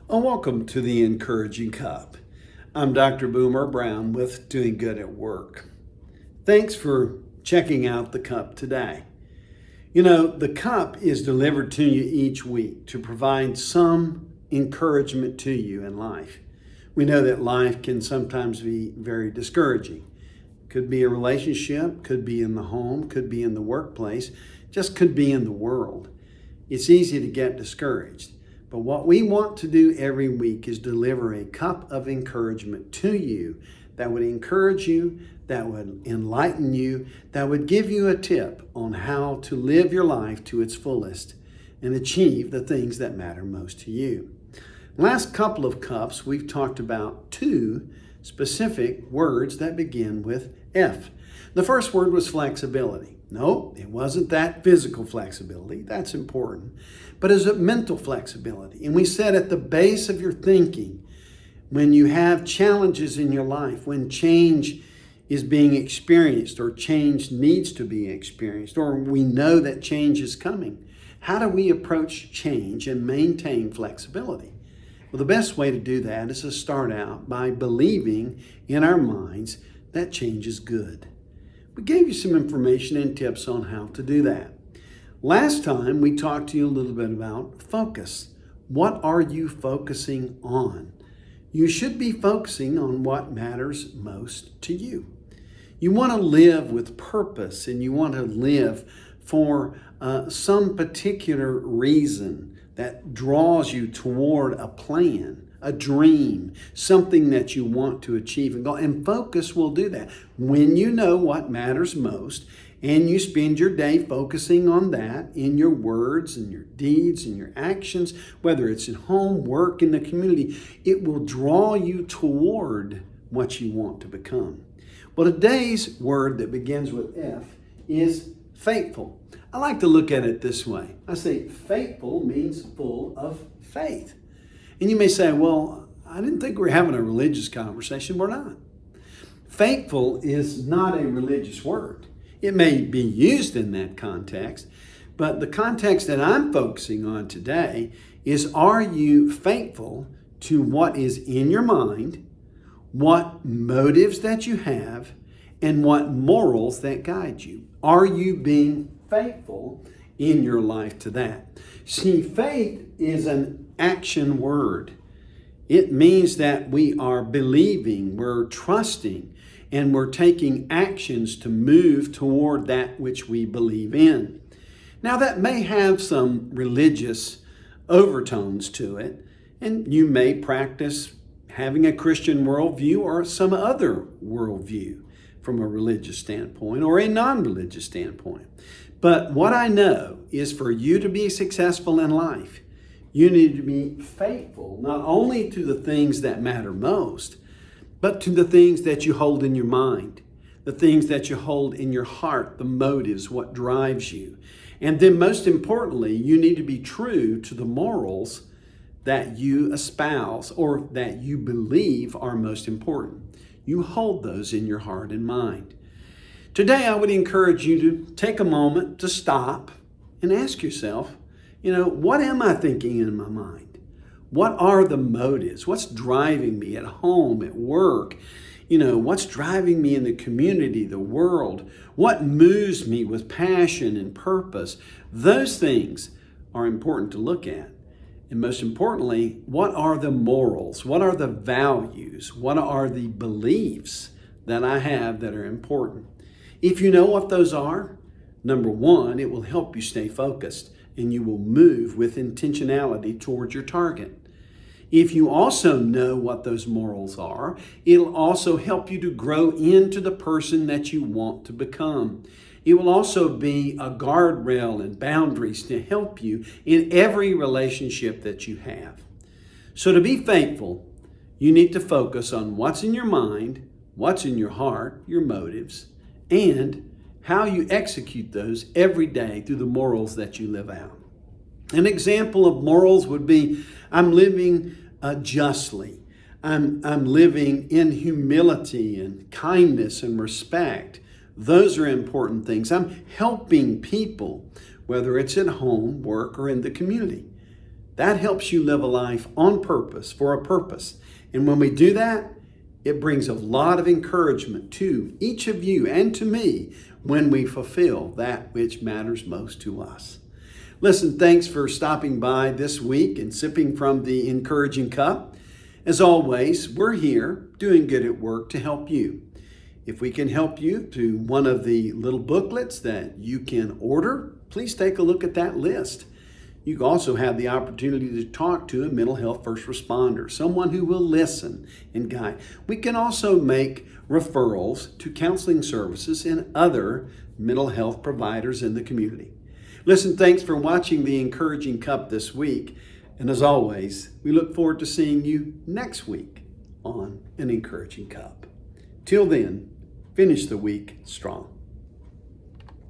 Welcome to the Encouraging Cup. I'm Dr. Boomer Brown with Doing Good at Work. Thanks for checking out the cup today. You know, the cup is delivered to you each week to provide some encouragement to you in life. We know that life can sometimes be very discouraging. Could be a relationship, could be in the home, could be in the workplace, just could be in the world. It's easy to get discouraged. But what we want to do every week is deliver a cup of encouragement to you that would encourage you, that would enlighten you, that would give you a tip on how to live your life to its fullest and achieve the things that matter most to you. Last couple of cups, we've talked about two specific words that begin with F. The first word was flexibility. No, it wasn't that physical flexibility. That's important. But it's a mental flexibility. And we said at the base of your thinking, when you have challenges in your life, when change is being experienced or change needs to be experienced, or we know that change is coming, how do we approach change and maintain flexibility? Well, the best way to do that is to start out by believing in our minds that change is good. We gave you some information and tips on how to do that. Last time, we talked to you a little bit about focus. What are you focusing on? You should be focusing on what matters most to you. You want to live with purpose, and you want to live for some particular reason that draws you toward a plan, a dream, something that you want to achieve and go. And focus will do that. When you know what matters most and you spend your day focusing on that in your words and your deeds and your actions, whether it's at home, work, in the community, it will draw you toward what you want to become. Well, today's word that begins with F is faithful. I like to look at it this way. I say faithful means full of faith. And you may say, well, I didn't think we were having a religious conversation. We're not. Faithful is not a religious word. It may be used in that context, but the context that I'm focusing on today is, are you faithful to what is in your mind, what motives that you have, and what morals that guide you? Are you being faithful in your life to that? See, faith is an action word. It means that we are believing, we're trusting, and we're taking actions to move toward that which we believe in. Now, that may have some religious overtones to it, and you may practice having a Christian worldview or some other worldview from a religious standpoint or a non-religious standpoint. But what I know is, for you to be successful in life, you need to be faithful not only to the things that matter most, but to the things that you hold in your mind, the things that you hold in your heart, the motives, what drives you. And then most importantly, you need to be true to the morals that you espouse or that you believe are most important. You hold those in your heart and mind. Today, I would encourage you to take a moment to stop and ask yourself, what am I thinking in my mind? What are the motives? What's driving me at home, at work? What's driving me in the community, the world? What moves me with passion and purpose? Those things are important to look at. And most importantly, what are the morals? What are the values? What are the beliefs that I have that are important? If you know what those are, number one, it will help you stay focused and you will move with intentionality towards your target. If you also know what those morals are, it'll also help you to grow into the person that you want to become. It will also be a guardrail and boundaries to help you in every relationship that you have. So to be faithful, you need to focus on what's in your mind, what's in your heart, your motives, and how you execute those every day through the morals that you live out. An example of morals would be, I'm living justly. I'm living in humility and kindness and respect. Those are important things. I'm helping people, whether it's at home, work, or in the community. That helps you live a life on purpose, for a purpose. And when we do that, it brings a lot of encouragement to each of you and to me when we fulfill that which matters most to us. Listen, thanks for stopping by this week and sipping from the encouraging cup. As always, we're here doing good at work to help you. If we can help you through one of the little booklets that you can order, please take a look at that list. You also have the opportunity to talk to a mental health first responder, someone who will listen and guide. We can also make referrals to counseling services and other mental health providers in the community. Listen, thanks for watching the Encouraging Cup this week. And as always, we look forward to seeing you next week on an Encouraging Cup. Till then, finish the week strong.